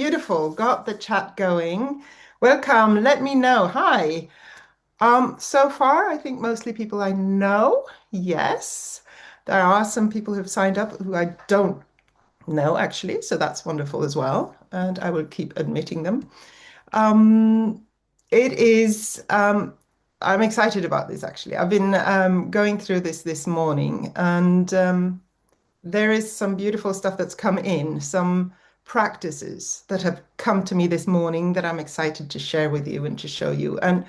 beautiful. Got the chat going. Welcome. Let me know. Hi. So far, I think mostly people I know. Yes. There are some people who've signed up who I don't know actually, so that's wonderful as well. And I will keep admitting them. Um, it is I'm excited about this actually. I've been going through this morning and there is some beautiful stuff that's come in, some practices that have come to me this morning that I'm excited to share with you and to show you. And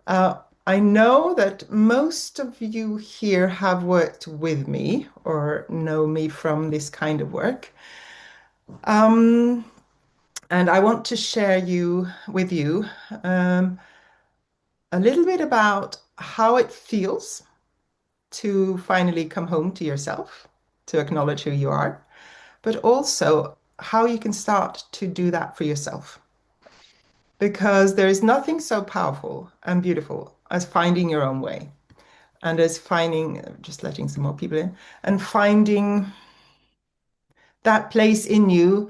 uh, I know that most of you here have worked with me or know me from this kind of work. Um, and I want to share with you um, a little bit about how it feels to finally come home to yourself, to acknowledge who you are, but also how you can start to do that for yourself. Because there is nothing so powerful and beautiful as finding your own way and as finding, just letting some more people in, and finding that place in you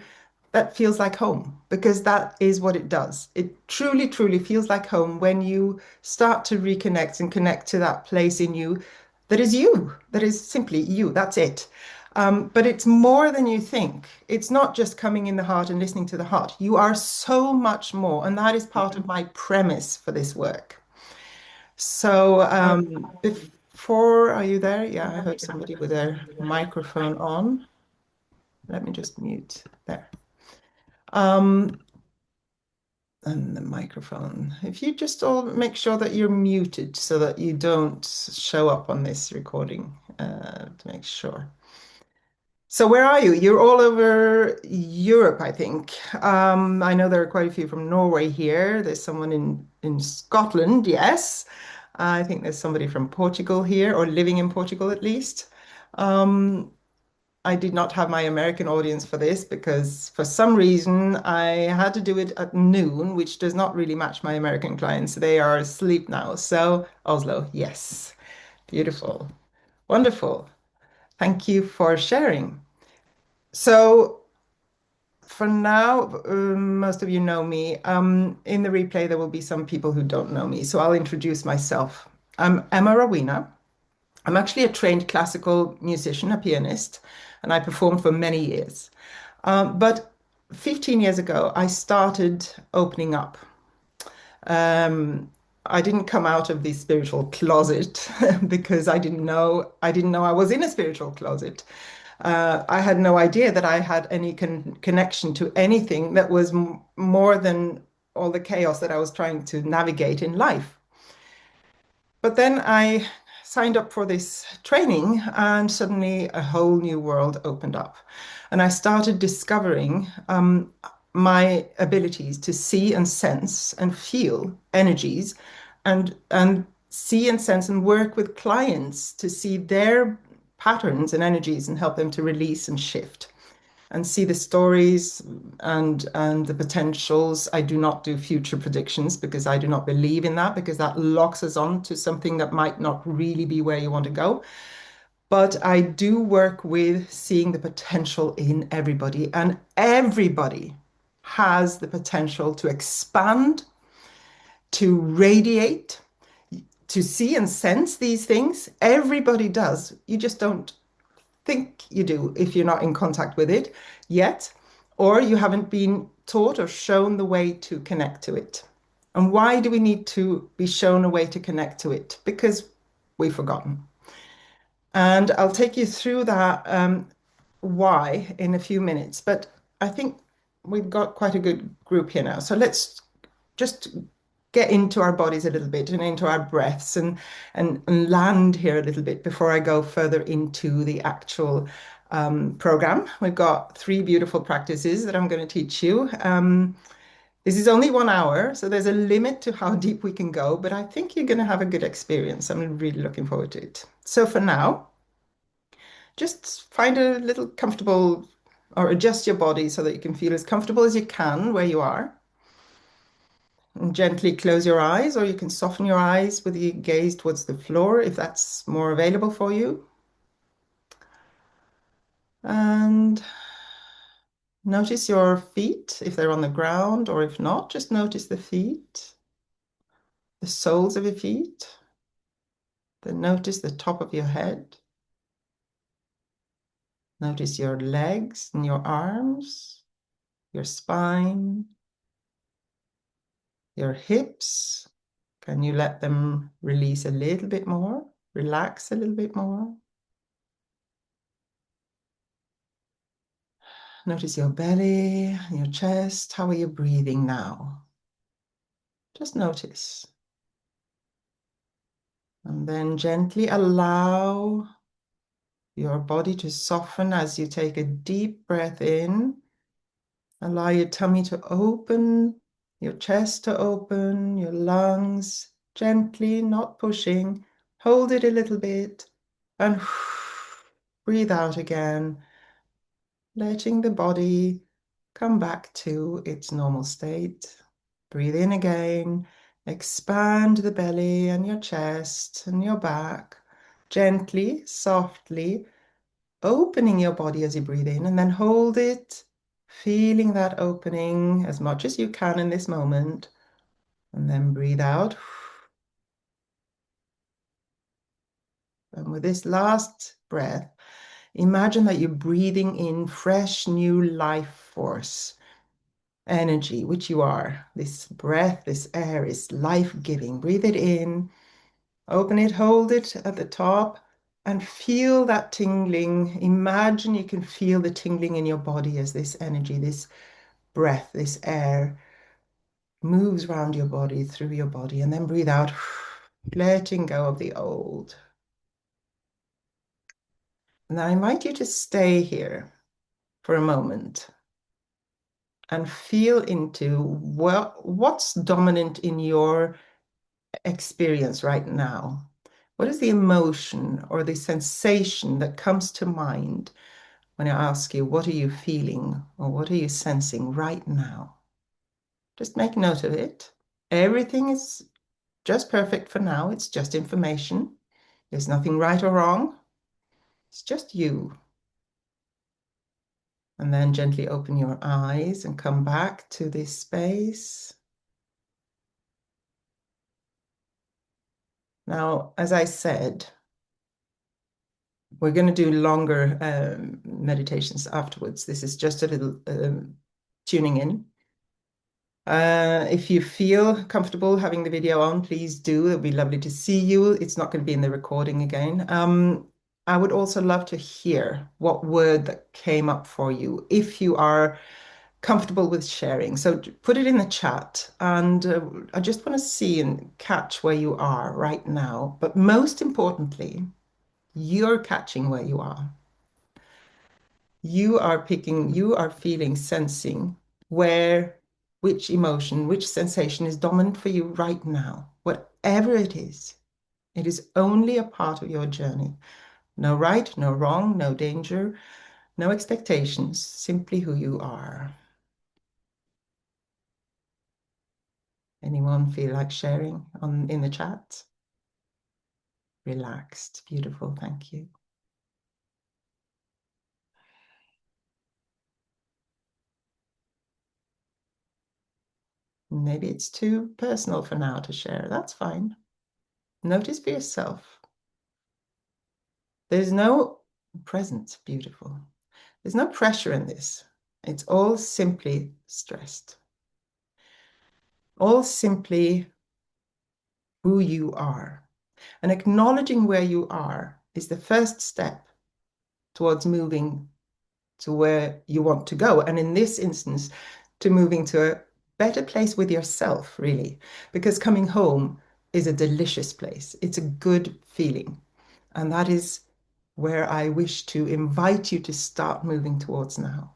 that feels like home, because that is what it does. It truly, truly feels like home when you start to reconnect and connect to that place in you, that is simply you. That's it. But it's more than you think. It's not just coming in the heart and listening to the heart. You are so much more. And that is part of my premise for this work. So, before, are you there? Yeah, I heard somebody with their microphone on. Let me just mute there. Um, and the microphone. If you just all make sure that you're muted so that you don't show up on this recording, to make sure. So where are you? You're all over Europe, I think. I know there are quite a few from Norway here. There's someone in Scotland, yes. I think there's somebody from Portugal here, or living in Portugal at least. Um, I did not have my American audience for this because for some reason I had to do it at noon, which does not really match my American clients. They are asleep now. So Oslo, yes. Beautiful. Wonderful. Thank you for sharing. So for now, most of you know me. In the replay, there will be some people who don't know me. So I'll introduce myself. I'm Emma Rowena. I'm actually a trained classical musician, a pianist, and I performed for many years. But 15 years ago, I started opening up. Um, I didn't come out of the spiritual closet because I didn't know I was in a spiritual closet. I had no idea that I had any connection to anything that was more than all the chaos that I was trying to navigate in life. But then I signed up for this training, and suddenly a whole new world opened up. And I started discovering my abilities to see and sense and feel energies and see and sense and work with clients to see their patterns and energies and help them to release and shift and see the stories and the potentials. I do not do future predictions because I do not believe in that, because that locks us on to something that might not really be where you want to go. But I do work with seeing the potential in everybody, and everybody has the potential to expand, to radiate, to see and sense these things. Everybody does. You just don't think you do if you're not in contact with it yet, or you haven't been taught or shown the way to connect to it. And why do we need to be shown a way to connect to it? Because we've forgotten. And I'll take you through that why in a few minutes. But I think we've got quite a good group here now. So let's just get into our bodies a little bit and into our breaths and land here a little bit before I go further into the actual program. We've got three beautiful practices that I'm going to teach you. This is only 1 hour, so there's a limit to how deep we can go, but I think you're going to have a good experience. I'm really looking forward to it. So for now, just find a little comfortable or adjust your body so that you can feel as comfortable as you can where you are. And gently close your eyes, or you can soften your eyes with your gaze towards the floor if that's more available for you. And Notice your feet, if they're on the ground, or if not, just notice the feet, the soles of your feet. Then notice the top of your head. Notice your legs and your arms, your spine, your hips. Can you let them release a little bit more? Relax a little bit more. Notice your belly, your chest. How are you breathing now? Just notice. And then gently allow your body to soften as you take a deep breath in. Allow your tummy to open, your chest to open, your lungs gently, not pushing. Hold it a little bit and breathe out again, letting the body come back to its normal state. Breathe in again, expand the belly and your chest and your back, gently, softly, opening your body as you breathe in, and then hold it, feeling that opening as much as you can in this moment, and then breathe out. And with this last breath, imagine that you're breathing in fresh new life force, energy, which you are. This breath, this air is life-giving. Breathe it in, open it, hold it at the top, and feel that tingling. Imagine you can feel the tingling in your body as this energy, this breath, this air moves around your body, through your body, and then breathe out, letting go of the old. And I invite you to stay here for a moment and feel into what's dominant in your experience right now. What is the emotion or the sensation that comes to mind when I ask you, what are you feeling or what are you sensing right now? Just make note of it. Everything is just perfect for now. It's just information. There's nothing right or wrong. It's just you. And then gently open your eyes and come back to this space. Now, as I said, we're going to do longer meditations afterwards. This is just a little tuning in. If you feel comfortable having the video on, please do. It'll be lovely to see you. It's not going to be in the recording again. I would also love to hear what word that came up for you, if you are comfortable with sharing. So put it in the chat, and I just want to see and catch where you are right now. But most importantly, you're catching where you are. You are picking, you are feeling, sensing where, which emotion, which sensation is dominant for you right now. Whatever it is only a part of your journey. No right, no wrong, no danger, no expectations, simply who you are. Anyone feel like sharing in the chat? Relaxed, beautiful, thank you. Maybe it's too personal for now to share. That's fine. Notice for yourself. There's no present, beautiful. There's no pressure in this. It's all simply stressed. All simply who you are. And acknowledging where you are is the first step towards moving to where you want to go. And in this instance, to moving to a better place with yourself, really, because coming home is a delicious place. It's a good feeling. And that is where I wish to invite you to start moving towards now.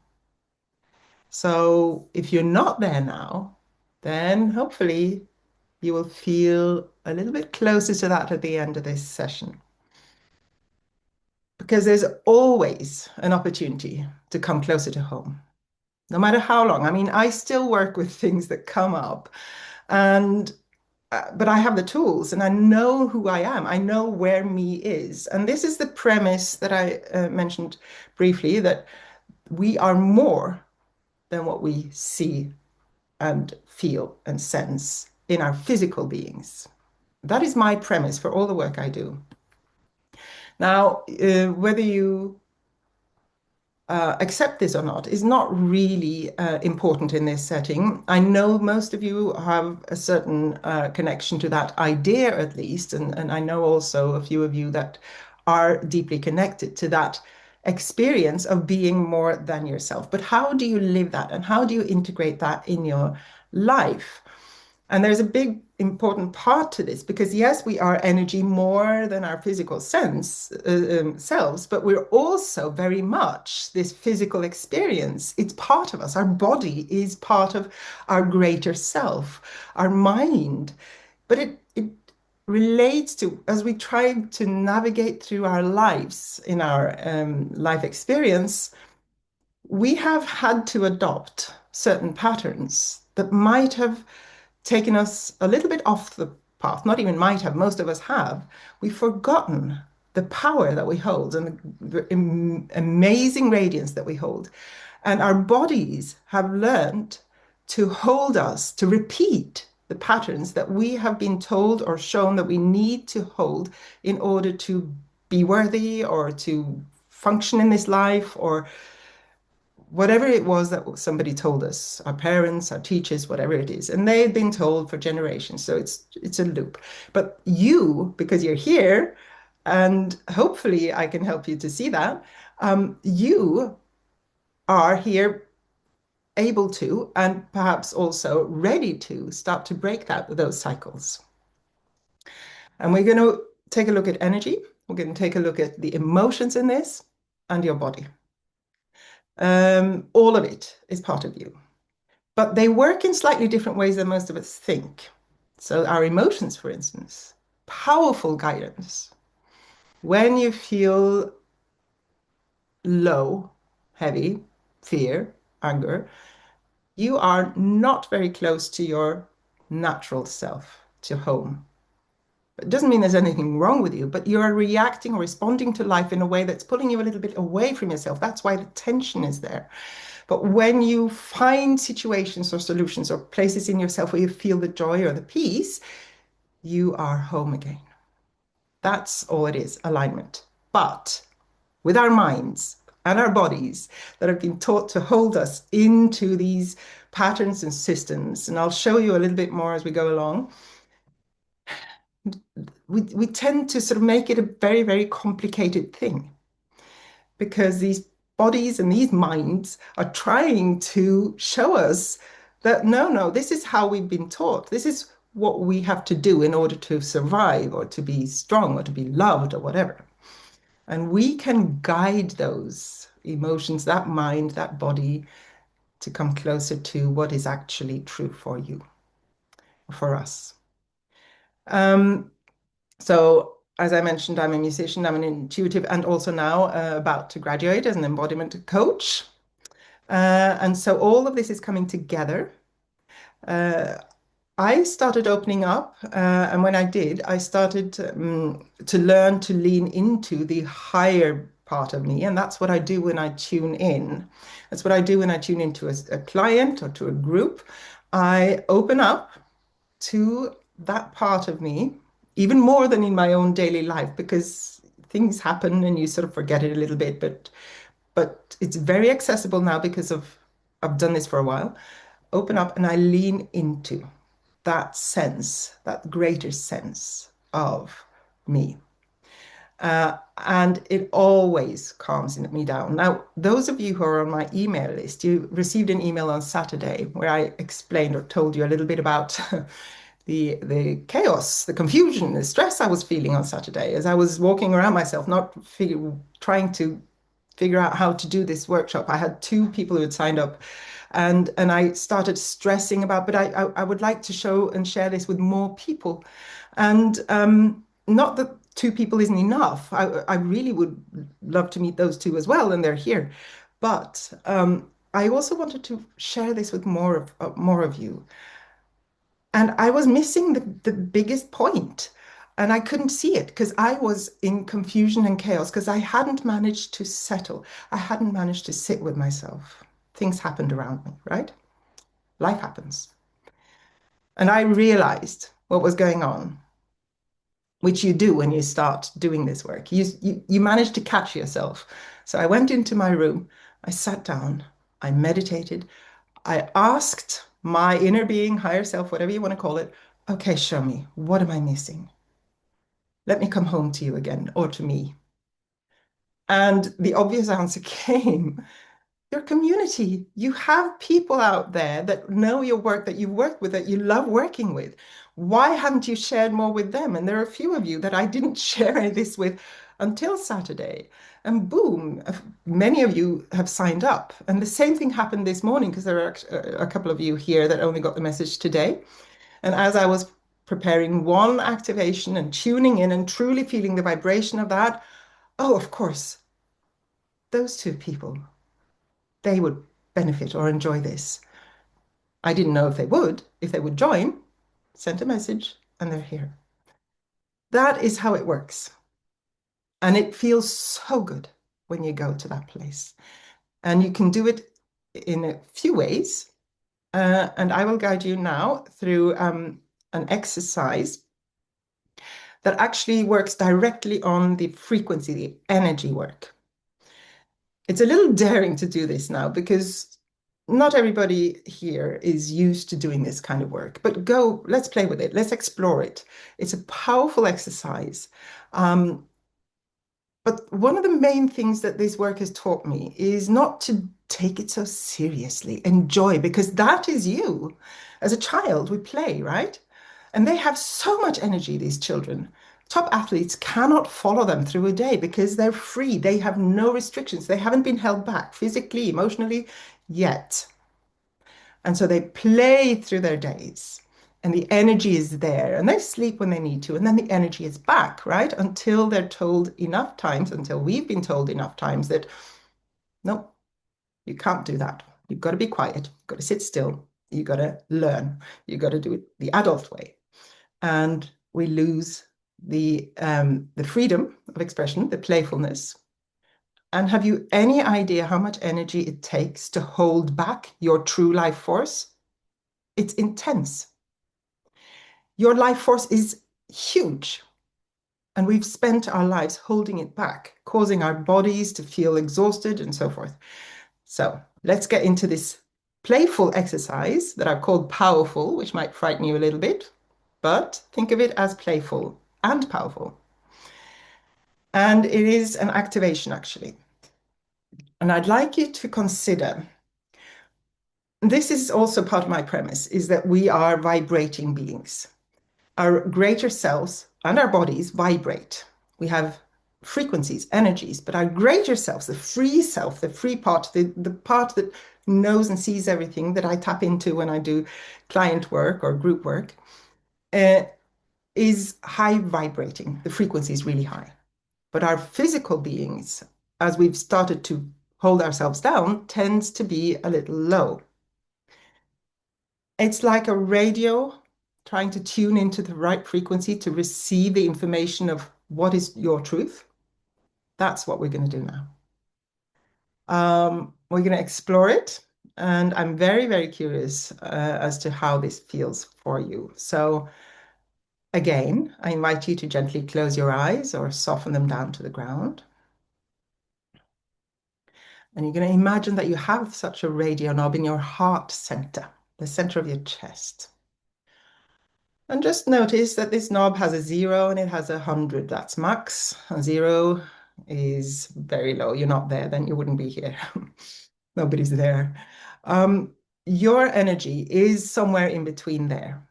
So if you're not there now, then hopefully you will feel a little bit closer to that at the end of this session. Because there's always an opportunity to come closer to home, no matter how long. I mean, I still work with things that come up, and but I have the tools and I know who I am. I know where me is. And this is the premise that I mentioned briefly, that we are more than what we see and feel and sense in our physical beings. That is my premise for all the work I do. Now, whether you accept this or not is not really important in this setting. I know most of you have a certain connection to that idea, at least, and I know also a few of you that are deeply connected to that experience of being more than yourself. But how do you live that, and how do you integrate that in your life? And there's a big important part to this because yes, we are energy more than our physical selves, but we're also very much this physical experience. It's part of us. Our body is part of our greater self, our mind. But it relates to, as we try to navigate through our lives in our life experience, we have had to adopt certain patterns that might have taken us a little bit off the path, not even might have, most of us have. We've forgotten the power that we hold and the amazing radiance that we hold. And our bodies have learned to hold us, to repeat the patterns that we have been told or shown that we need to hold in order to be worthy or to function in this life or whatever it was that somebody told us, our parents, our teachers, whatever it is, and they've been told for generations. So it's a loop. But you, because you're here, and hopefully I can help you to see that, you are here able to, and perhaps also ready to start to break those cycles. And we're going to take a look at energy. We're going to take a look at the emotions in this and your body. All of it is part of you. But they work in slightly different ways than most of us think. So, our emotions, for instance, powerful guidance. When you feel low, heavy, fear, anger, you are not very close to your natural self, to home. It doesn't mean there's anything wrong with you, but you are reacting or responding to life in a way that's pulling you a little bit away from yourself. That's why the tension is there. But when you find situations or solutions or places in yourself where you feel the joy or the peace, you are home again. That's all it is, alignment. But with our minds and our bodies that have been taught to hold us into these patterns and systems, and I'll show you a little bit more as we go along, we tend to sort of make it a very, very complicated thing because these bodies and these minds are trying to show us that no, this is how we've been taught. This is what we have to do in order to survive or to be strong or to be loved or whatever. And we can guide those emotions, that mind, that body to come closer to what is actually true for you, for us. Um, So, as I mentioned, I'm a musician, I'm an intuitive, and also now about to graduate as an embodiment coach. And so all of this is coming together. Uh, I started opening up, and when I did, I started to learn to lean into the higher part of me. And that's what I do when I tune in. That's what I do when I tune into a client or to a group. I open up to that part of me, even more than in my own daily life, because things happen and you sort of forget it a little bit, but it's very accessible now because of I've done this for a while. Open up and I lean into that sense, that greater sense of me. And it always calms me down. Now, those of you who are on my email list, you received an email on Saturday where I explained or told you a little bit about the chaos, the confusion, the stress I was feeling on Saturday as I was walking around myself, not trying to figure out how to do this workshop. I had two people who had signed up, and I started stressing about, but I would like to show and share this with more people, and not that two people isn't enough. I really would love to meet those two as well, and they're here, but I also wanted to share this with more of you. And I was missing the biggest point, and I couldn't see it because I was in confusion and chaos because I hadn't managed to settle. I hadn't managed to sit with myself things happened around me, right? Life happens. And I realized what was going on, which you do when you start doing this work. You manage to catch yourself. So I went into my room, I sat down, I meditated, I asked my inner being, higher self, whatever you want to call it, okay, show me, what am I missing? Let me come home to you again, or to me. And the obvious answer came, your community. You have people out there that know your work, that you've worked with, that you love working with. Why haven't you shared more with them? And there are a few of you that I didn't share this with until Saturday. And boom, many of you have signed up. And the same thing happened this morning because there are a couple of you here that only got the message today. And as I was preparing one activation and tuning in and truly feeling the vibration of that, oh, of course, those two people, they would benefit or enjoy this. I didn't know if they would join, sent a message, and they're here. That is how it works. And it feels so good when you go to that place. And you can do it in a few ways. And I will guide you now through an exercise that actually works directly on the frequency, the energy work. It's a little daring to do this now because not everybody here is used to doing this kind of work, but go, let's play with it. Let's explore it. It's a powerful exercise. Um, but one of the main things that this work has taught me is not to take it so seriously. Enjoy, because that is you. As a child, we play, right? And they have so much energy, these children. Top athletes cannot follow them through a day because they're free. They have no restrictions. They haven't been held back physically, emotionally yet. And so they play through their days and the energy is there and they sleep when they need to. And then the energy is back, right? Until they're told enough times, until we've been told enough times that, no, you can't do that. You've got to be quiet. You've got to sit still. You've got to learn. You've got to do it the adult way. And we lose the freedom of expression, the playfulness. And have you any idea how much energy it takes to hold back your true life force? It's intense. Your life force is huge. And we've spent our lives holding it back, causing our bodies to feel exhausted and so forth. So let's get into this playful exercise that I've called powerful, which might frighten you a little bit, but think of it as playful and powerful. And it is an activation, actually. And I'd like you to consider, this is also part of my premise, is that we are vibrating beings. Our greater selves and our bodies vibrate. We have frequencies, energies, but our greater selves, the free part, the part that knows and sees everything that I tap into when I do client work or group work, uh, is high vibrating. The frequency is really high. But our physical beings, as we've started to hold ourselves down, tends to be a little low. It's like a radio trying to tune into the right frequency to receive the information of what is your truth. That's what we're going to do now. We're going to explore it. And I'm very, very curious as to how this feels for you. So again, I invite you to gently close your eyes or soften them down to the ground. And you're going to imagine that you have such a radio knob in your heart center, the center of your chest. And just notice that this knob has a 0 and it has 100. That's max. A 0 is very low. You're not there, then you wouldn't be here. Nobody's there. Your energy is somewhere in between there.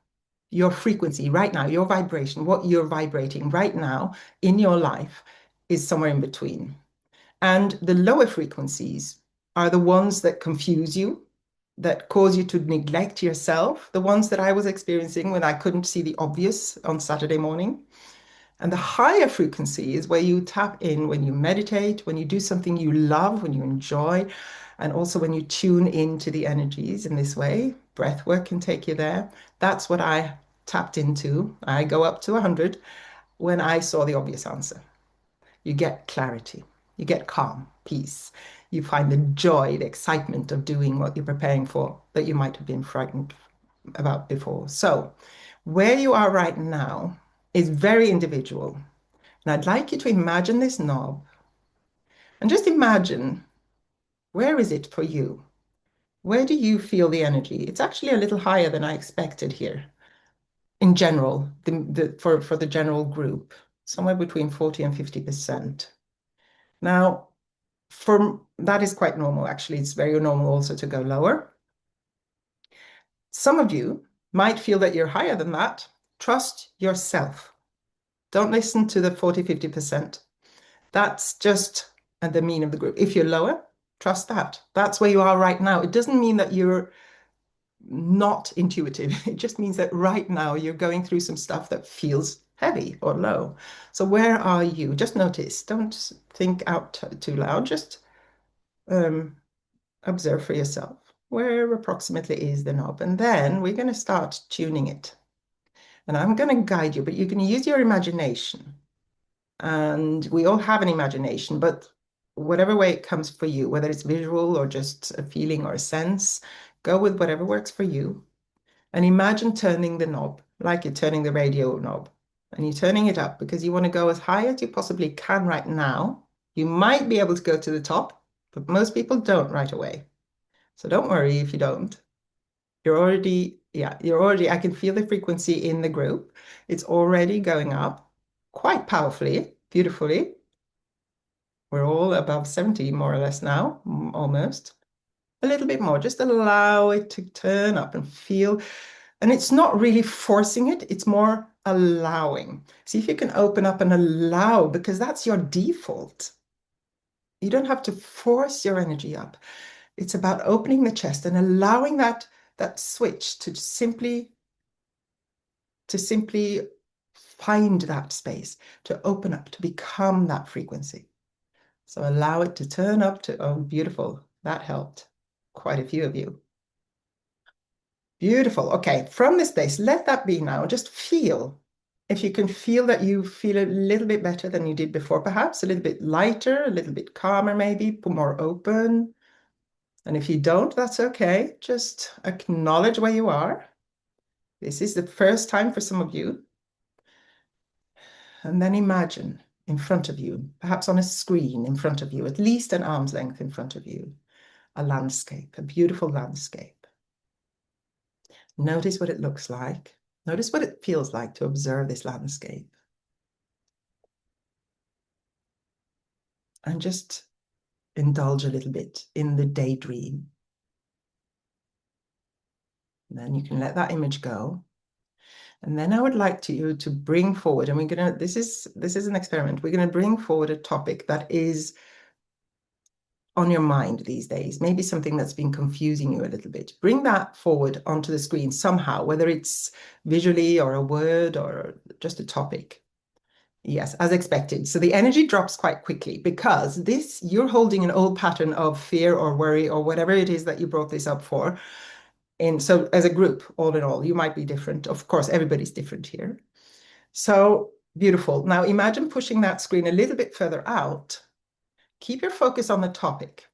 Your frequency right now, your vibration, what you're vibrating right now in your life is somewhere in between. And the lower frequencies are the ones that confuse you, that cause you to neglect yourself, the ones that I was experiencing when I couldn't see the obvious on Saturday morning. And the higher frequency is where you tap in when you meditate, when you do something you love, when you enjoy, and also when you tune into the energies in this way. Breath work can take you there. That's what I tapped into. I go up to 100 when I saw the obvious answer. You get clarity, you get calm, peace. You find the joy, the excitement of doing what you're preparing for that you might have been frightened about before. So, where you are right now is very individual. And I'd like you to imagine this knob and just imagine, where is it for you? Where do you feel the energy? It's actually a little higher than I expected here in general, for the general group, somewhere between 40 and 50%. Now, that is quite normal, actually. It's very normal also to go lower. Some of you might feel that you're higher than that. Trust yourself. Don't listen to the 40, 50%. That's just at the mean of the group. If you're lower, trust that. That's where you are right now. It doesn't mean that you're not intuitive. It just means that right now you're going through some stuff that feels heavy or low. So where are you? Just notice. Don't think out too loud. Just observe for yourself. Where approximately is the knob? And then we're going to start tuning it. And I'm going to guide you, but you can use your imagination. And we all have an imagination, but whatever way it comes for you, whether it's visual or just a feeling or a sense, go with whatever works for you. And imagine turning the knob like you're turning the radio knob. And you're turning it up because you want to go as high as you possibly can right now. You might be able to go to the top, but most people don't right away. So don't worry if you don't. I can feel the frequency in the group. It's already going up quite powerfully, beautifully. We're all above 70 more or less now, almost. A little bit more, just allow it to turn up and feel. And it's not really forcing it, it's more allowing. See if you can open up and allow, because that's your default. You don't have to force your energy up. It's about opening the chest and allowing that switch to simply find that space, to open up, to become that frequency. So allow it to turn up to, oh, beautiful. That helped quite a few of you. Beautiful. Okay, from this place, let that be now. Just feel. If you can feel that you feel a little bit better than you did before, perhaps a little bit lighter, a little bit calmer, maybe more open. And if you don't, that's okay. Just acknowledge where you are. This is the first time for some of you. And then imagine in front of you, perhaps on a screen in front of you, at least an arm's length in front of you, a landscape, a beautiful landscape. Notice what it looks like. Notice what it feels like to observe this landscape. And just indulge a little bit in the daydream. And then you can let that image go. And then I would like you to bring forward, and this is an experiment. We're going to bring forward a topic that is on your mind these days, maybe something that's been confusing you a little bit. Bring that forward onto the screen somehow, whether it's visually or a word or just a topic. Yes, as expected. So the energy drops quite quickly because you're holding an old pattern of fear or worry or whatever it is that you brought this up for. And so as a group, all in all, you might be different. Of course, everybody's different here. So beautiful. Now imagine pushing that screen a little bit further out. Keep your focus on the topic.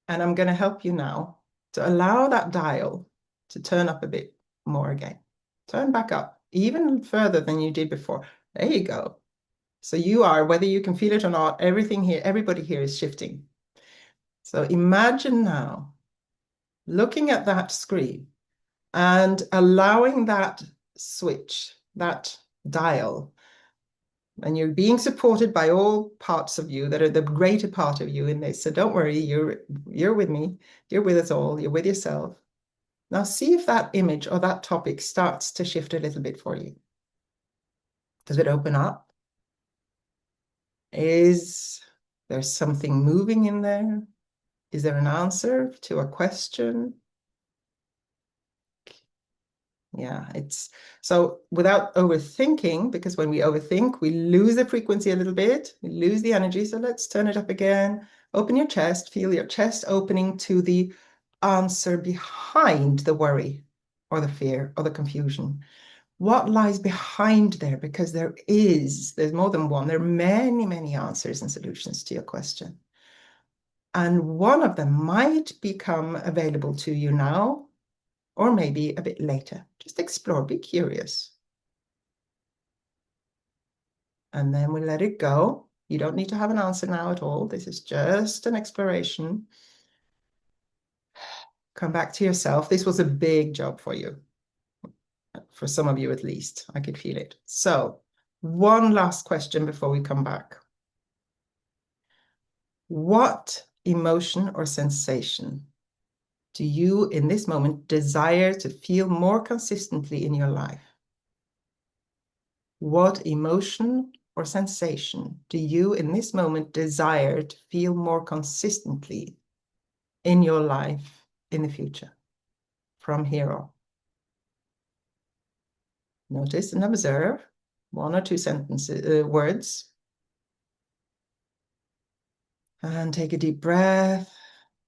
And I'm going to help you now to allow that dial to turn up a bit more again. Turn back up, even further than you did before. There you go. So you are, whether you can feel it or not, everybody here is shifting. So imagine now looking at that screen and allowing that switch, that dial, and you're being supported by all parts of you that are the greater part of you in this. So don't worry, you're with me, you're with us all, you're with yourself. Now see if that image or that topic starts to shift a little bit for you. Does it open up? Is there something moving in there? Is there an answer to a question? Yeah, it's so without overthinking, because when we overthink, we lose the frequency a little bit, we lose the energy. So let's turn it up again. Open your chest, feel your chest opening to the answer behind the worry or the fear or the confusion. What lies behind there? Because there's more than one. There are many, many answers and solutions to your question. And one of them might become available to you now, or maybe a bit later. Just explore, be curious. And then we let it go. You don't need to have an answer now at all. This is just an exploration. Come back to yourself. This was a big job for you, for some of you at least. I could feel it. So, one last question before we come back. What emotion or sensation do you in this moment desire to feel more consistently in your life? What emotion or sensation do you in this moment desire to feel more consistently in your life in the future from here on? Notice and observe one or two sentences, words, and take a deep breath.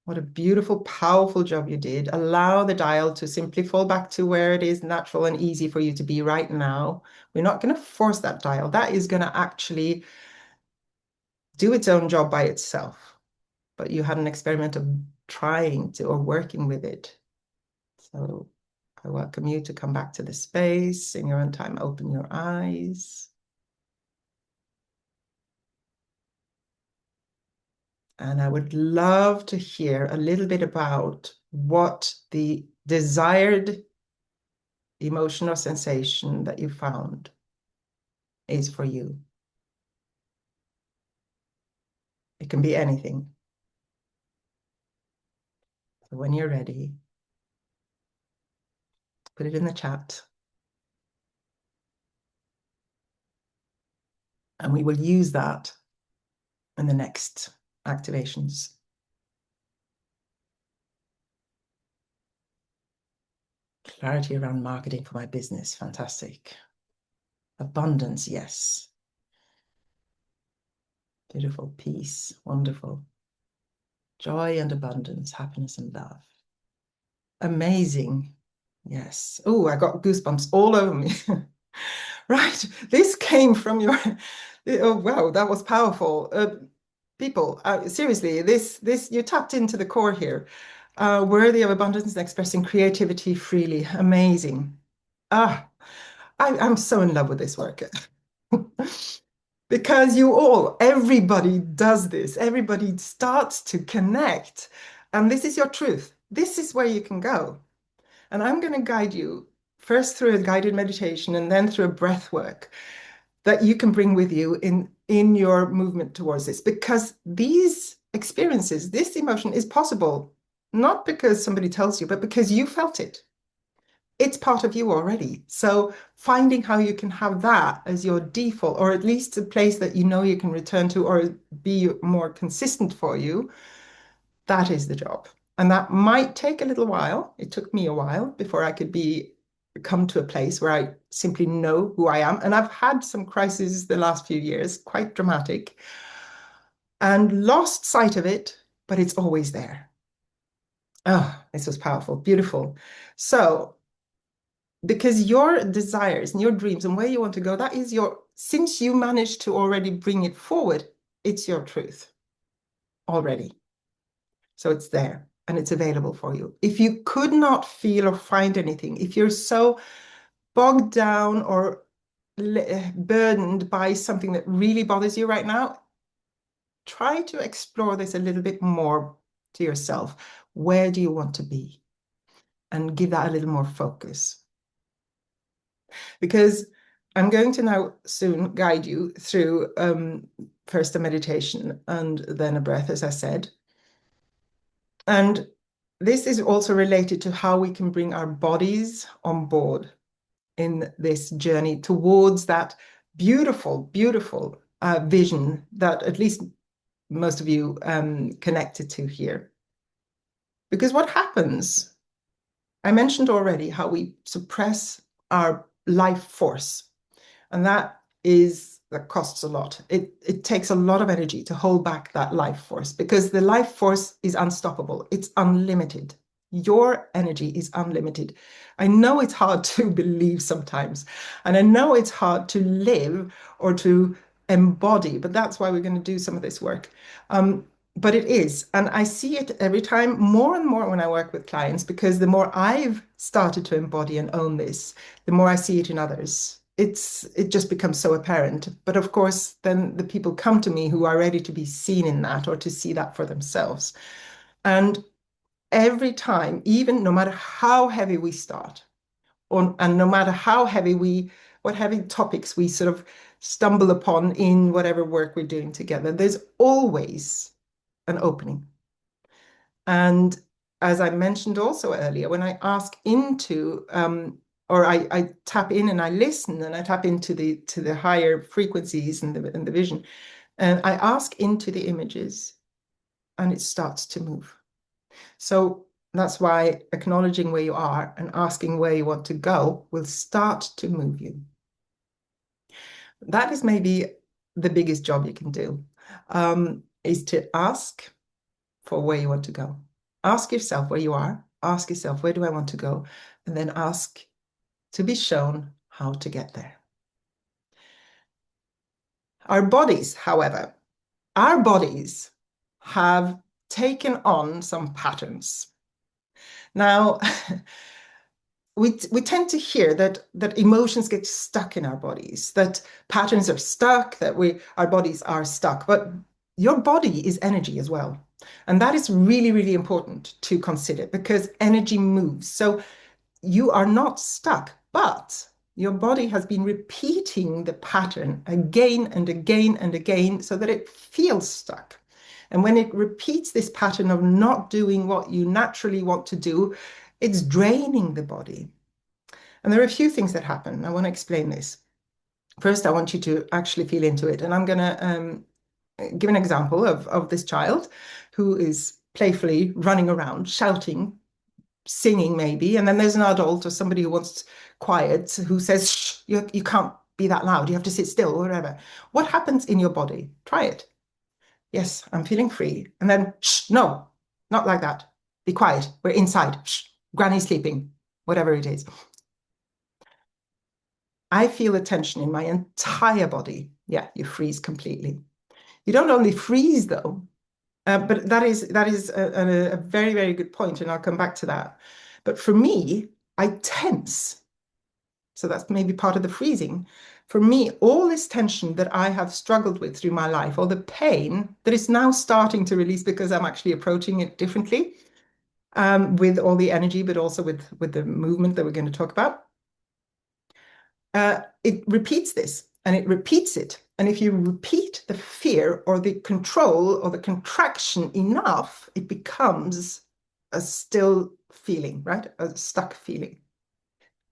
What a beautiful, powerful job you did. Allow the dial to simply fall back to where it is natural and easy for you to be right now. We're not going to force that dial. That is going to actually do its own job by itself. But you had an experiment of trying to or working with it. So I welcome you to come back to the space in your own time. Open your eyes. And I would love to hear a little bit about what the desired emotion or sensation that you found is for you. It can be anything. So when you're ready, put it in the chat. And we will use that in the next activations. Clarity around marketing for my business. Fantastic. Abundance, yes. Beautiful. Peace. Wonderful. Joy and abundance, happiness and love. Amazing. Yes. Oh, I got goosebumps all over me. Right. This came from your, oh, wow, that was powerful. People, seriously, you tapped into the core here. Worthy of abundance and expressing creativity freely. Amazing. Ah, I'm so in love with this work. Because everybody does this. Everybody starts to connect. And this is your truth. This is where you can go. And I'm going to guide you first through a guided meditation and then through a breath work that you can bring with you in your movement towards this. Because these experiences, this emotion is possible, not because somebody tells you, but because you felt it. It's part of you already. So finding how you can have that as your default, or at least a place that you know you can return to or be more consistent for you, that is the job. And that might take a little while. It took me a while before I could come to a place where I simply know who I am. And I've had some crises the last few years, quite dramatic, and lost sight of it, but it's always there. Oh, this was powerful, beautiful. So because your desires and your dreams and where you want to go, since you managed to already bring it forward, it's your truth already. So it's there and it's available for you. If you could not feel or find anything, if you're so bogged down or burdened by something that really bothers you right now, try to explore this a little bit more to yourself. Where do you want to be? And give that a little more focus. Because I'm going to now soon guide you through first a meditation and then a breath, as I said. And this is also related to how we can bring our bodies on board in this journey towards that beautiful, beautiful vision that at least most of you connected to here. Because what happens, I mentioned already how we suppress our life force, and that costs a lot. It takes a lot of energy to hold back that life force because the life force is unstoppable. It's unlimited. Your energy is unlimited. I know it's hard to believe sometimes, and I know it's hard to live or to embody, but that's why we're going to do some of this work. But it is. And I see it every time more and more when I work with clients, because the more I've started to embody and own this, the more I see it in others. It just becomes so apparent. But of course, then the people come to me who are ready to be seen in that or to see that for themselves. And every time, even no matter how heavy we start, and no matter how heavy what heavy topics we sort of stumble upon in whatever work we're doing together, there's always an opening. And as I mentioned also earlier, when I ask into or I tap in and I listen and I tap into the higher frequencies and the vision, and I ask into the images and it starts to move. So that's why acknowledging where you are and asking where you want to go will start to move you. That is maybe the biggest job you can do, is to ask for where you want to go. Ask yourself where you are. Ask yourself, where do I want to go? And then ask to be shown how to get there. Our bodies, however, our bodies have taken on some patterns. Now, we tend to hear that emotions get stuck in our bodies, that patterns are stuck, that our bodies are stuck. But your body is energy as well. And that is really, really important to consider because energy moves. So you are not stuck, but your body has been repeating the pattern again and again and again so that it feels stuck. And when it repeats this pattern of not doing what you naturally want to do, it's draining the body. And there are a few things that happen. I want to explain this. First, I want you to actually feel into it. And I'm going to give an example of this child who is playfully running around, shouting, singing maybe. And then there's an adult or somebody who wants quiet who says, shh, you can't be that loud. You have to sit still or whatever. What happens in your body? Try it. Yes, I'm feeling free. And then, shh, no, not like that. Be quiet. We're inside. Shh, Granny's sleeping, whatever it is. I feel a tension in my entire body. Yeah, you freeze completely. You don't only freeze though, but that is a very, very good point, and I'll come back to that. But for me, I tense. So that's maybe part of the freezing. For me, all this tension that I have struggled with through my life, or the pain that is now starting to release because I'm actually approaching it differently, with all the energy, but also with the movement that we're going to talk about. It repeats this and it repeats it. And if you repeat the fear or the control or the contraction enough, it becomes a still feeling, right? A stuck feeling.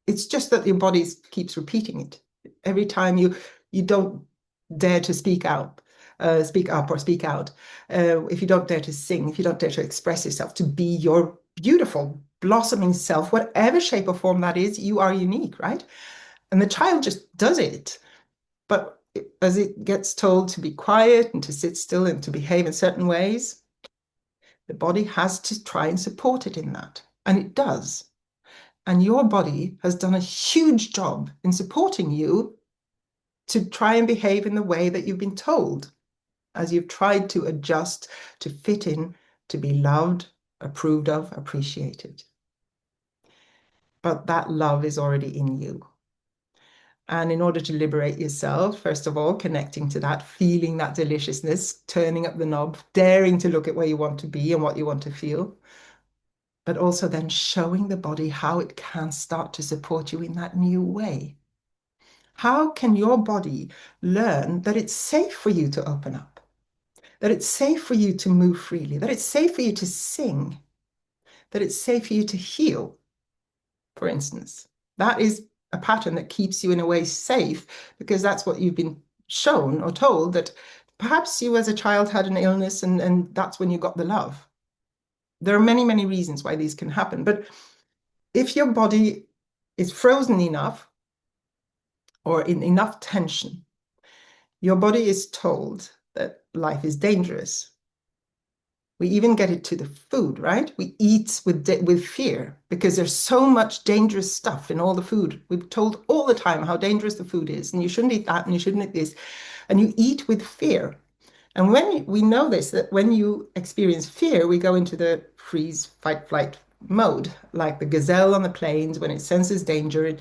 It's just that your body keeps repeating it. Every time you don't dare to speak up or speak out, if you don't dare to sing, if you don't dare to express yourself, to be your beautiful, blossoming self, whatever shape or form that is, you are unique, right? And the child just does it. But as it gets told to be quiet and to sit still and to behave in certain ways, the body has to try and support it in that. And it does. And your body has done a huge job in supporting you to try and behave in the way that you've been told, as you've tried to adjust, to fit in, to be loved, approved of, appreciated. But that love is already in you. And in order to liberate yourself, first of all, connecting to that, feeling that deliciousness, turning up the knob, daring to look at where you want to be and what you want to feel, but also then showing the body how it can start to support you in that new way. How can your body learn that it's safe for you to open up, that it's safe for you to move freely, that it's safe for you to sing, that it's safe for you to heal, for instance? That is a pattern that keeps you in a way safe because that's what you've been shown or told, that perhaps you as a child had an illness and that's when you got the love. There are many, many reasons why these can happen. But if your body is frozen enough or in enough tension, your body is told that life is dangerous. We even get it to the food, right? We eat with fear because there's so much dangerous stuff in all the food. We're told all the time how dangerous the food is, and you shouldn't eat that, and you shouldn't eat this, and you eat with fear. And when we know this, that when you experience fear, we go into the freeze, fight, flight mode, like the gazelle on the plains. When it senses danger, it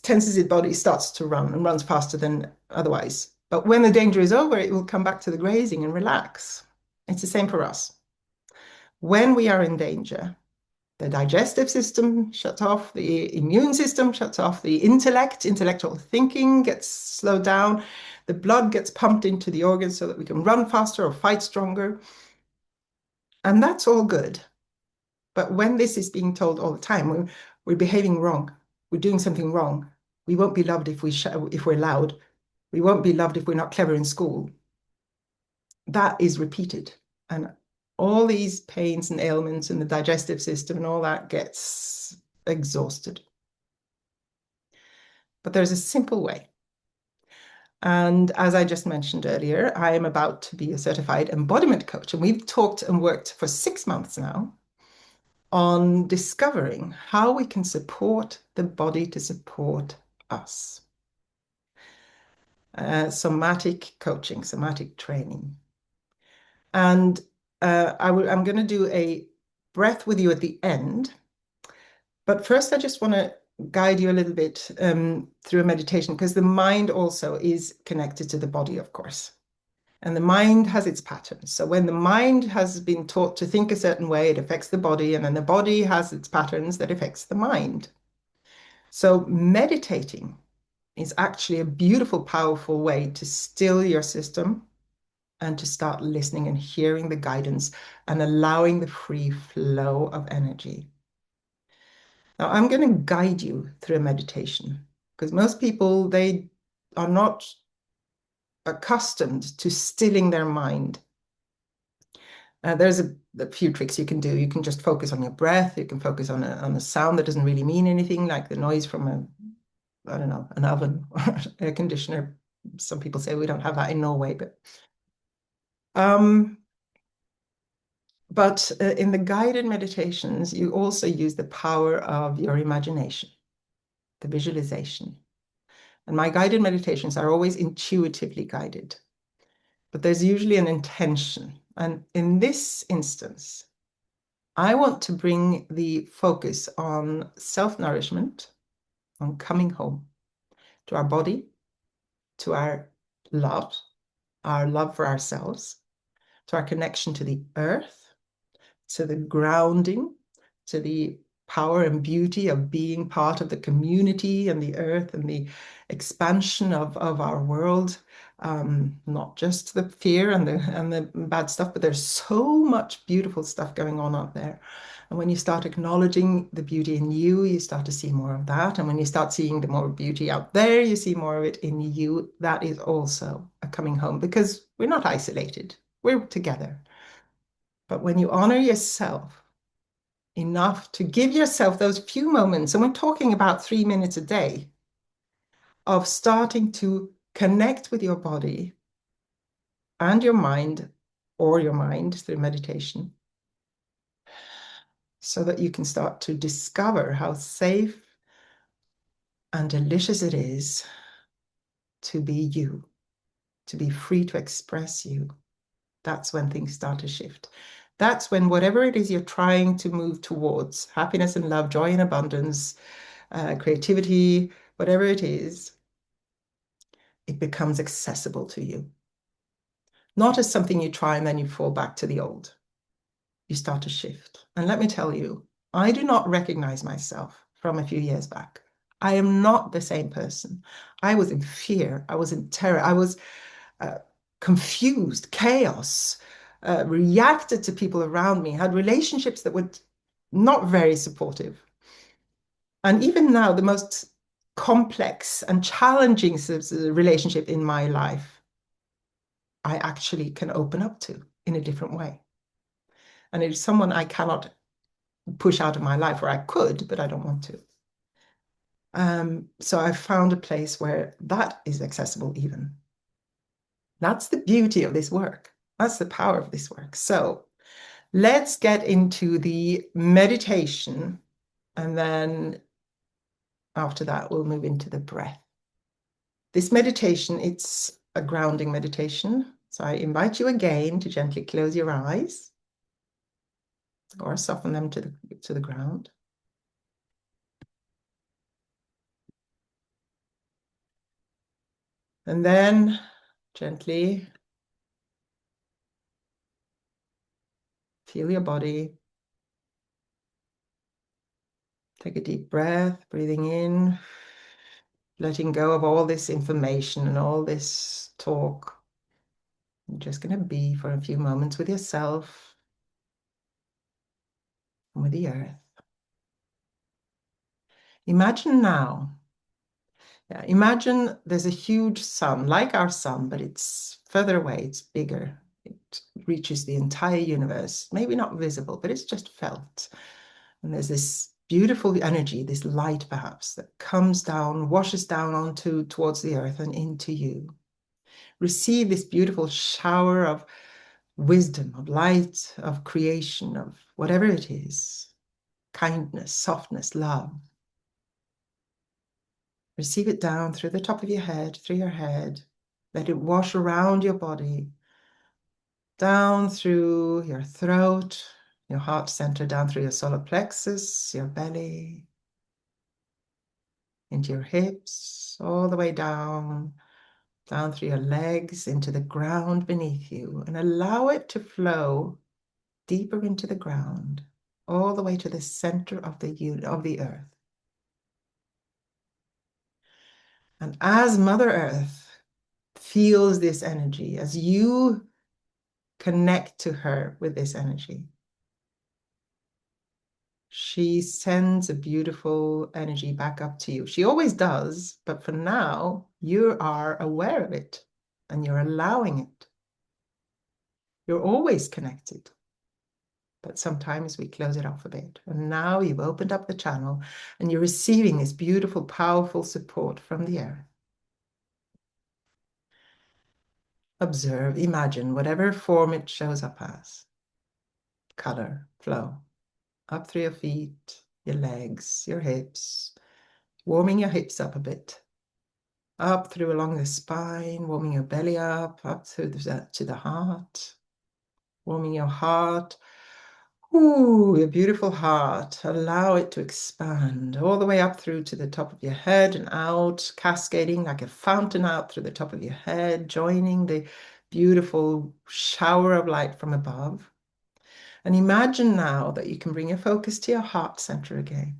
tenses its body, starts to run and runs faster than otherwise. But when the danger is over, it will come back to the grazing and relax. It's the same for us. When we are in danger, the digestive system shuts off, the immune system shuts off, the intellectual thinking gets slowed down, the blood gets pumped into the organs so that we can run faster or fight stronger. And that's all good. But when this is being told all the time, we're behaving wrong, we're doing something wrong. We won't be loved if we're loud. We won't be loved if we're not clever in school. That is repeated. And all these pains and ailments in the digestive system and all that gets exhausted. But there's a simple way. And as I just mentioned earlier, I am about to be a certified embodiment coach. And we've talked and worked for 6 months now on discovering how we can support the body to support us. Somatic coaching, somatic training. And I'm going to do a breath with you at the end. But first, I just want to guide you a little bit through a meditation, because the mind also is connected to the body, of course. And the mind has its patterns. So when the mind has been taught to think a certain way, it affects the body, and then the body has its patterns that affects the mind. So meditating is actually a beautiful, powerful way to still your system and to start listening and hearing the guidance and allowing the free flow of energy. Now, I'm going to guide you through a meditation, because most people, they are not accustomed to stilling their mind. There's a few tricks you can do. You can just focus on your breath. You can focus on a sound that doesn't really mean anything, like the noise from I don't know, an oven or air conditioner. Some people say we don't have that in Norway, um, but in the guided meditations, you also use the power of your imagination, the visualization. And my guided meditations are always intuitively guided, but there's usually an intention. And in this instance, I want to bring the focus on self-nourishment, on coming home to our body, to our love for ourselves, to our connection to the earth, to the grounding, to the power and beauty of being part of the community and the earth and the expansion of our world. Not just the fear and the bad stuff, but there's so much beautiful stuff going on out there. And when you start acknowledging the beauty in you, you start to see more of that. And when you start seeing the more beauty out there, you see more of it in you. That is also a coming home, because we're not isolated, we're together. But when you honor yourself enough to give yourself those few moments, and we're talking about 3 minutes a day, of starting to connect with your body and your mind, or your mind through meditation, so that you can start to discover how safe and delicious it is to be you, to be free to express you. That's when things start to shift. That's when whatever it is you're trying to move towards, happiness and love, joy and abundance, creativity, whatever it is, it becomes accessible to you. Not as something you try and then you fall back to the old. You start to shift. And let me tell you, I do not recognize myself from a few years back. I am not the same person. I was in fear. I was in terror. I was confused, chaos, reacted to people around me, had relationships that were not very supportive. And even now, the most complex and challenging relationship in my life, I actually can open up to in a different way. And it's someone I cannot push out of my life, or I could, but I don't want to. So I've found a place where that is accessible even. That's the beauty of this work. That's the power of this work. So let's get into the meditation, and then after that, we'll move into the breath. This meditation, it's a grounding meditation. So I invite you again to gently close your eyes or soften them to the ground. And then gently feel your body. Take a deep breath, breathing in, letting go of all this information and all this talk. You're just going to be for a few moments with yourself and with the earth. Imagine now, imagine there's a huge sun, like our sun, but it's further away, it's bigger. It reaches the entire universe, maybe not visible, but it's just felt. And there's this beautiful energy, this light perhaps, that comes down, washes down towards the earth and into you. Receive this beautiful shower of wisdom, of light, of creation, of whatever it is, kindness, softness, love. Receive it down through the top of your head, through your head. Let it wash around your body, down through your throat, your heart center, down through your solar plexus, your belly, into your hips, all the way down through your legs, into the ground beneath you, and allow it to flow deeper into the ground, all the way to the center of the earth. And as Mother Earth feels this energy, as you connect to her with this energy, she sends a beautiful energy back up to you. She always does, but for now, you are aware of it and you're allowing it. You're always connected, but sometimes we close it off a bit. And now you've opened up the channel and you're receiving this beautiful, powerful support from the earth. Observe, imagine, whatever form it shows up as. Color, flow, up through your feet, your legs, your hips, warming your hips up a bit. Up through along the spine, warming your belly up through to the heart, warming your heart. Ooh, your beautiful heart. Allow it to expand all the way up through to the top of your head and out, cascading like a fountain out through the top of your head, joining the beautiful shower of light from above. And imagine now that you can bring your focus to your heart center again.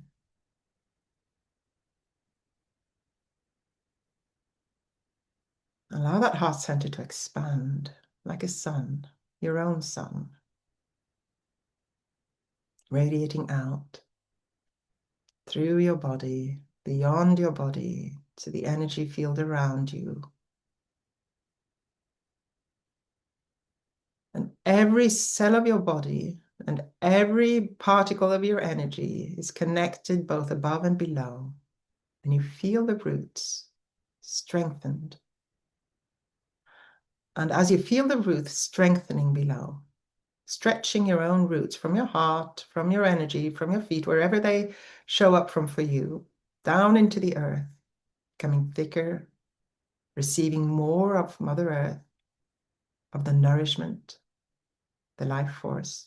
Allow that heart center to expand like a sun, your own sun, radiating out through your body, beyond your body, to the energy field around you. And every cell of your body and every particle of your energy is connected both above and below. And you feel the roots strengthened. And as you feel the roots strengthening below, stretching your own roots from your heart, from your energy, from your feet, wherever they show up from for you, down into the earth, becoming thicker, receiving more of Mother Earth, of the nourishment, the life force.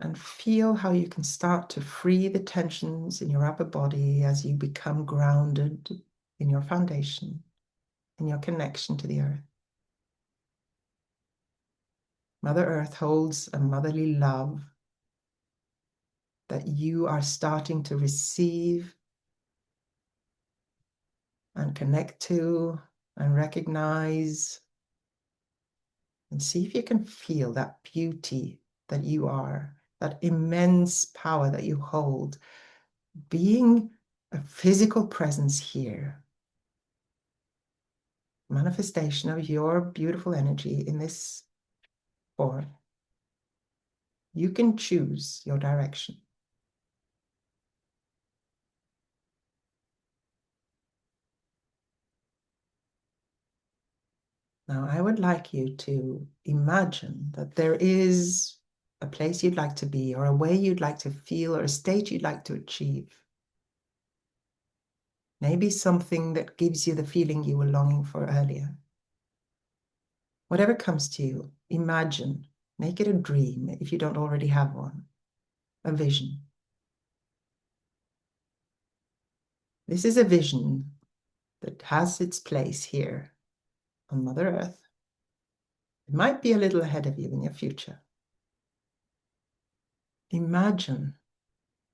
And feel how you can start to free the tensions in your upper body as you become grounded in your foundation, in your connection to the earth. Mother Earth holds a motherly love that you are starting to receive and connect to and recognize, and see if you can feel that beauty that you are, that immense power that you hold, being a physical presence here, manifestation of your beautiful energy in this form. You can choose your direction. Now, I would like you to imagine that there is a place you'd like to be, or a way you'd like to feel, or a state you'd like to achieve. Maybe something that gives you the feeling you were longing for earlier. Whatever comes to you, imagine, make it a dream if you don't already have one, a vision. This is a vision that has its place here on Mother Earth. It might be a little ahead of you in your future. Imagine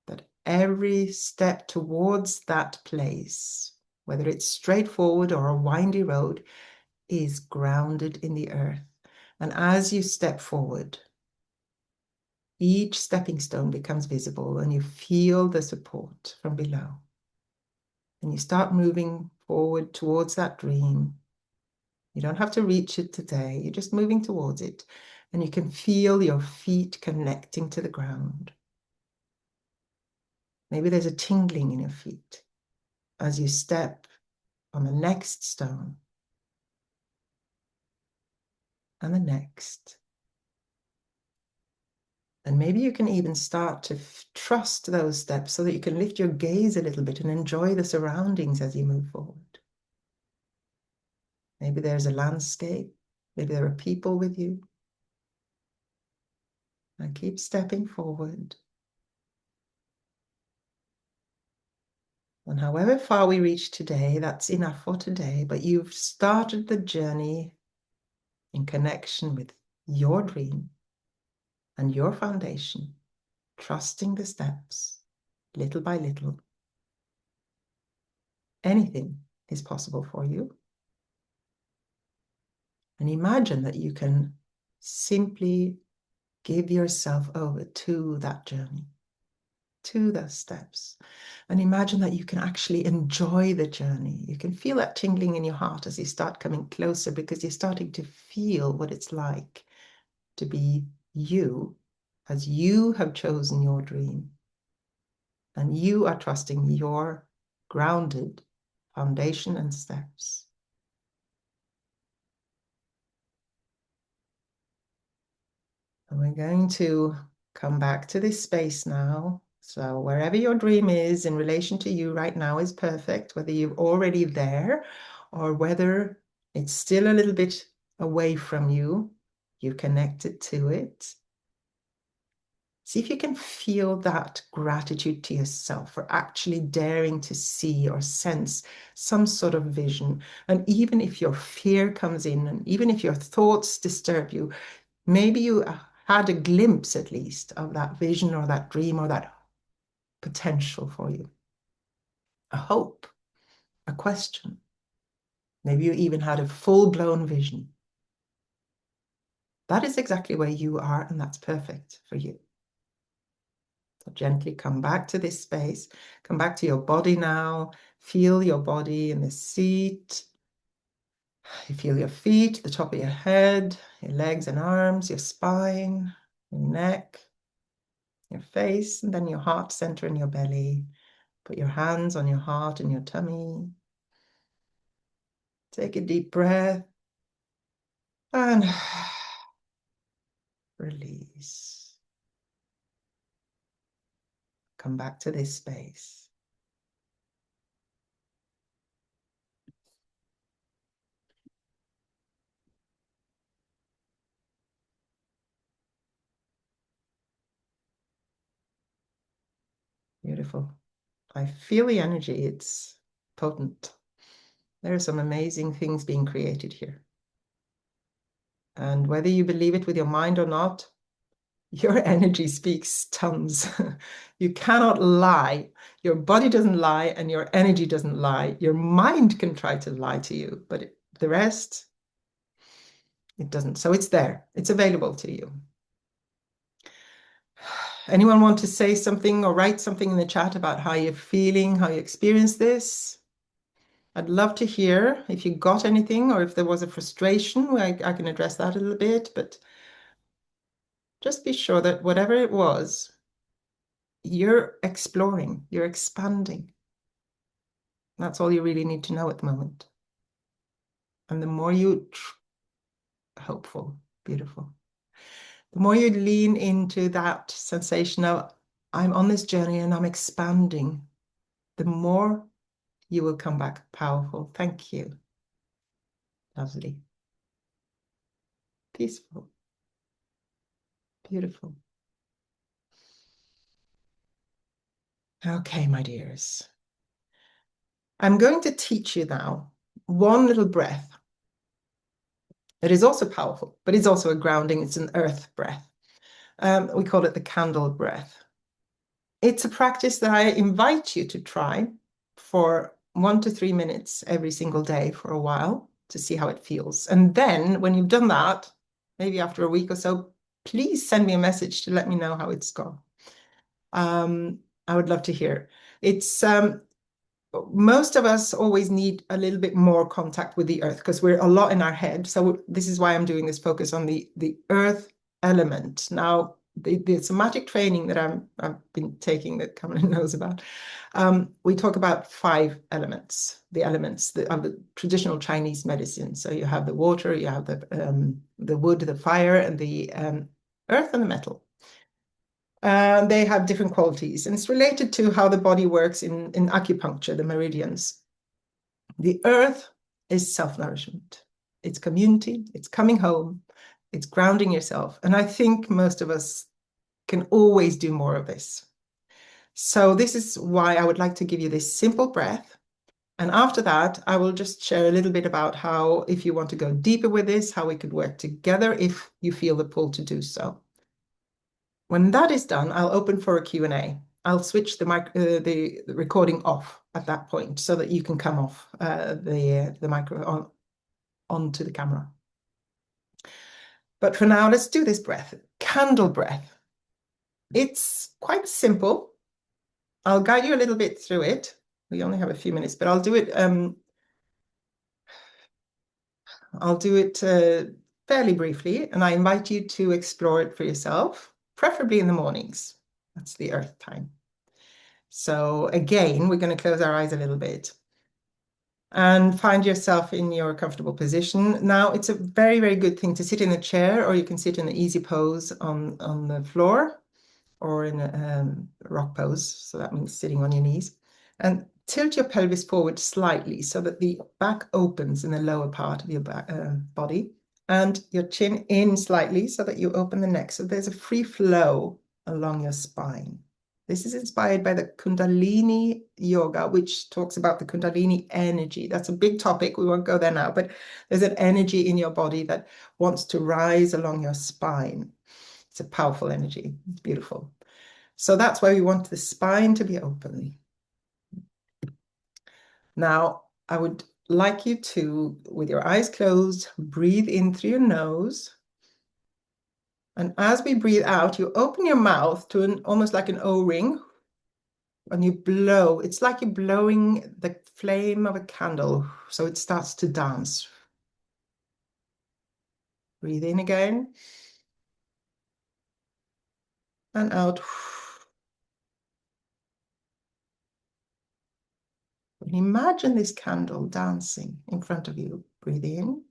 that every step towards that place, whether it's straightforward or a windy road, is grounded in the earth. And as you step forward, each stepping stone becomes visible and you feel the support from below. And you start moving forward towards that dream. You don't have to reach it today. You're just moving towards it. And you can feel your feet connecting to the ground. Maybe there's a tingling in your feet as you step on the next stone and the next. And maybe you can even start to trust those steps so that you can lift your gaze a little bit and enjoy the surroundings as you move forward. Maybe there's a landscape. Maybe there are people with you. And keep stepping forward. And however far we reach today, that's enough for today. But you've started the journey in connection with your dream and your foundation, trusting the steps little by little. Anything is possible for you. And imagine that you can simply give yourself over to that journey, to those steps. And imagine that you can actually enjoy the journey. You can feel that tingling in your heart as you start coming closer because you're starting to feel what it's like to be you as you have chosen your dream. And you are trusting your grounded foundation and steps. And we're going to come back to this space now. So wherever your dream is in relation to you right now is perfect, whether you're already there or whether it's still a little bit away from you, you're connected to it. See if you can feel that gratitude to yourself for actually daring to see or sense some sort of vision. And even if your fear comes in, and even if your thoughts disturb you, maybe you had a glimpse at least of that vision or that dream or that potential for you. A hope, a question. Maybe you even had a full-blown vision. That is exactly where you are, and that's perfect for you. So gently come back to this space. Come back to your body now. Feel your body in the seat. You feel your feet, the top of your head, your legs and arms, your spine, your neck, your face, and then your heart center and your belly. Put your hands on your heart and your tummy. Take a deep breath and release. Come back to this space. Beautiful. I feel the energy. It's potent. There are some amazing things being created here. And whether you believe it with your mind or not, your energy speaks tons. You cannot lie. Your body doesn't lie and your energy doesn't lie. Your mind can try to lie to you, but the rest, it doesn't. So it's there. It's available to you. Anyone want to say something or write something in the chat about how you're feeling, how you experience this? I'd love to hear if you got anything or if there was a frustration. I can address that a little bit, but just be sure that whatever it was, you're exploring, you're expanding. That's all you really need to know at the moment. And the more you, hopeful, beautiful. The more you lean into that sensation of, I'm on this journey and I'm expanding, the more You will come back powerful. Thank you. Lovely. Peaceful. Beautiful. Okay, my dears. I'm going to teach you now one little breath. It is also powerful, but it's also a grounding. It's an earth breath. We call it the candle breath. It's a practice that I invite you to try for 1 to 3 minutes every single day for a while to see how it feels. And then when you've done that, maybe after a week or so, please send me a message to let me know how it's gone. I would love to hear. It's most of us always need a little bit more contact with the earth because we're a lot in our head. So this is why I'm doing this focus on the earth element. Now, the somatic training that I've been taking that Cameron knows about, we talk about 5 elements, the elements of the traditional Chinese medicine. So you have the water, you have the wood, the fire, and the earth and the metal. They have different qualities, and it's related to how the body works in acupuncture, the meridians. The earth is self-nourishment. It's community, it's coming home, it's grounding yourself. And I think most of us can always do more of this. So this is why I would like to give you this simple breath. And after that, I will just share a little bit about how, if you want to go deeper with this, how we could work together if you feel the pull to do so. When that is done, I'll open for a Q&A. I'll switch the recording off at that point so that you can come off the microphone onto the camera. But for now, let's do this breath, candle breath. It's quite simple. I'll guide you a little bit through it. We only have a few minutes, but I'll do it. Fairly briefly, and I invite you to explore it for yourself, preferably in the mornings. That's the earth time. So again, we're going to close our eyes a little bit and find yourself in your comfortable position. Now, it's a very, very good thing to sit in a chair, or you can sit in an easy pose on the floor or in a rock pose. So that means sitting on your knees. And tilt your pelvis forward slightly so that the back opens in the lower part of your body, and your chin in slightly so that you open the neck. So there's a free flow along your spine. This is inspired by the Kundalini yoga, which talks about the Kundalini energy. That's a big topic. We won't go there now, but there's an energy in your body that wants to rise along your spine. It's a powerful energy. It's beautiful. So that's why we want the spine to be open. Now, I would like you to, with your eyes closed, breathe in through your nose. And as we breathe out, you open your mouth to almost like an O-ring, and you blow. It's like you're blowing the flame of a candle, so it starts to dance. Breathe in again. And out. Imagine this candle dancing in front of you. Breathe in.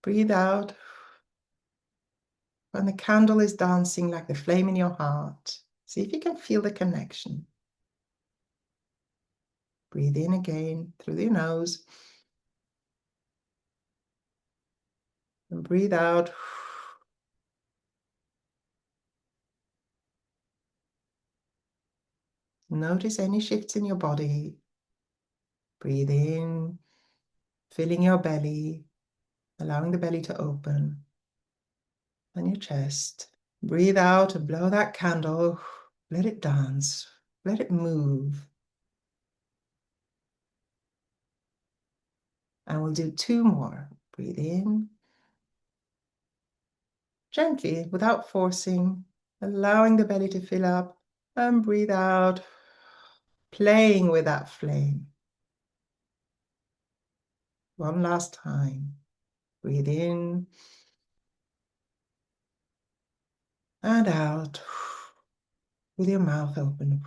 Breathe out. And the candle is dancing like the flame in your heart. See if you can feel the connection. Breathe in again through your nose. And breathe out. Notice any shifts in your body. Breathe in, filling your belly, allowing the belly to open, and your chest. Breathe out and blow that candle. Let it dance. Let it move. And we'll do 2 more. Breathe in. Gently, without forcing, allowing the belly to fill up, and breathe out, playing with that flame. One last time. Breathe in and out with your mouth open.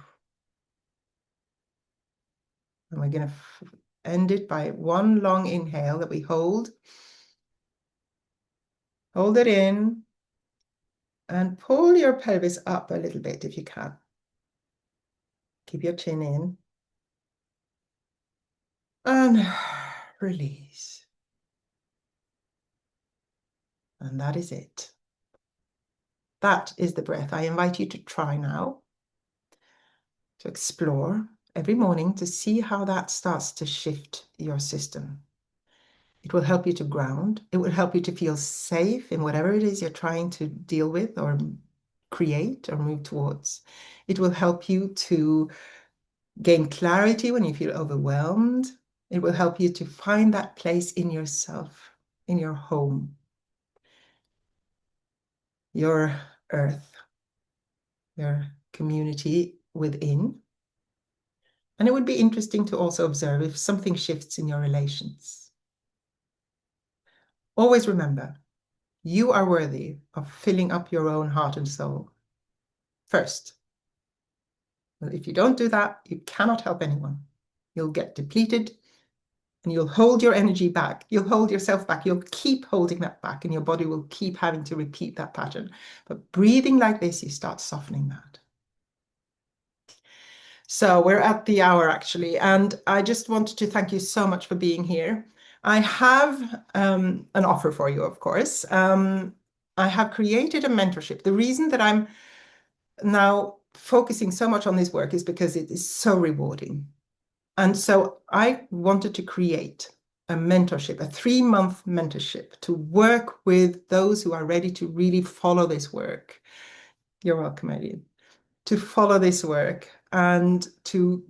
And we're going to end it by one long inhale that we hold. Hold it in and pull your pelvis up a little bit if you can. Keep your chin in and release. And that is it. That is the breath. I invite you to try now, to explore every morning to see how that starts to shift your system. It will help you to ground. It will help you to feel safe in whatever it is you're trying to deal with or create or move towards. It will help you to gain clarity when you feel overwhelmed. It will help you to find that place in yourself, in your home, your earth, your community within. And it would be interesting to also observe if something shifts in your relations. Always remember, you are worthy of filling up your own heart and soul first. And if you don't do that, you cannot help anyone. You'll get depleted and you'll hold your energy back. You'll hold yourself back. You'll keep holding that back and your body will keep having to repeat that pattern. But breathing like this, you start softening that. So we're at the hour actually, and I just wanted to thank you so much for being here. I have an offer for you, of course. I have created a mentorship. The reason that I'm now focusing so much on this work is because it is so rewarding. And so I wanted to create a mentorship, a 3-month mentorship to work with those who are ready to really follow this work. You're welcome, Eileen. To follow this work and to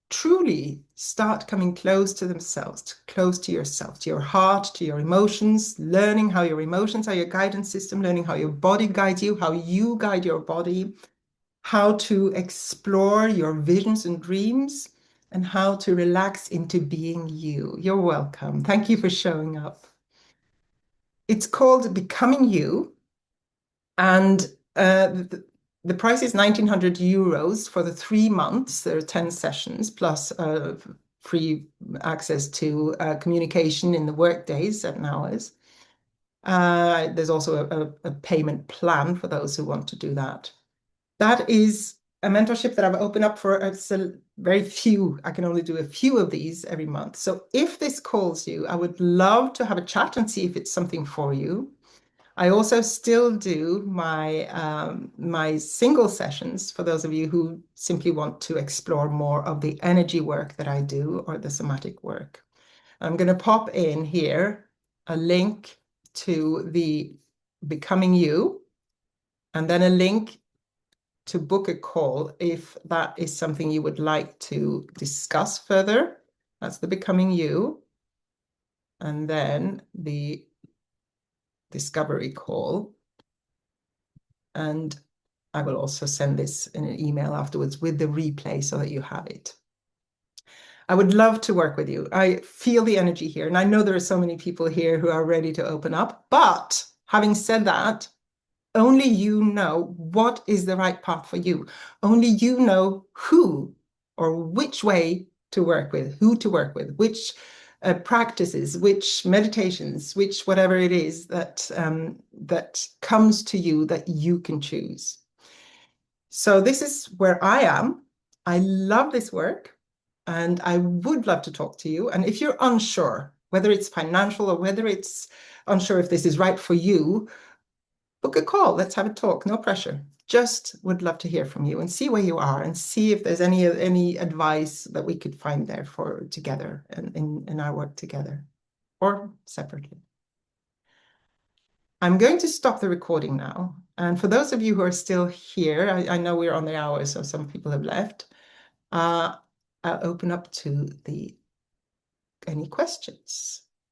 truly start coming close to themselves, close to yourself, to your heart, to your emotions, learning how your emotions are your guidance system, learning how your body guides you, how you guide your body, how to explore your visions and dreams, and how to relax into being you. You're welcome. Thank you for showing up. It's called Becoming You, and the price is 1,900 euros for the 3 months. There are 10 sessions plus free access to communication in the work days, 7 hours. There's also a payment plan for those who want to do that. That is a mentorship that I've opened up for very few. I can only do a few of these every month. So if this calls you, I would love to have a chat and see if it's something for you. I also still do my single sessions for those of you who simply want to explore more of the energy work that I do or the somatic work. I'm going to pop in here a link to the Becoming You and then a link to book a call if that is something you would like to discuss further. That's the Becoming You. And then the discovery call. And I will also send this in an email afterwards with the replay so that you have it. I would love to work with you. I feel the energy here, and I know there are so many people here who are ready to open up. But having said that, only you know what is the right path for you. Only you know who or which way to work with, who to work with, which practices, which meditations, which whatever it is that that comes to you that you can choose. So this is where I am. I love this work and I would love to talk to you. And if you're unsure, whether it's financial or whether it's unsure if this is right for you, book a call. Let's have a talk. No pressure. Just would love to hear from you and see where you are and see if there's any advice that we could find there for together in our work together or separately. I'm going to stop the recording now. And for those of you who are still here, I know we're on the hour, so some people have left. I'll open up to any questions.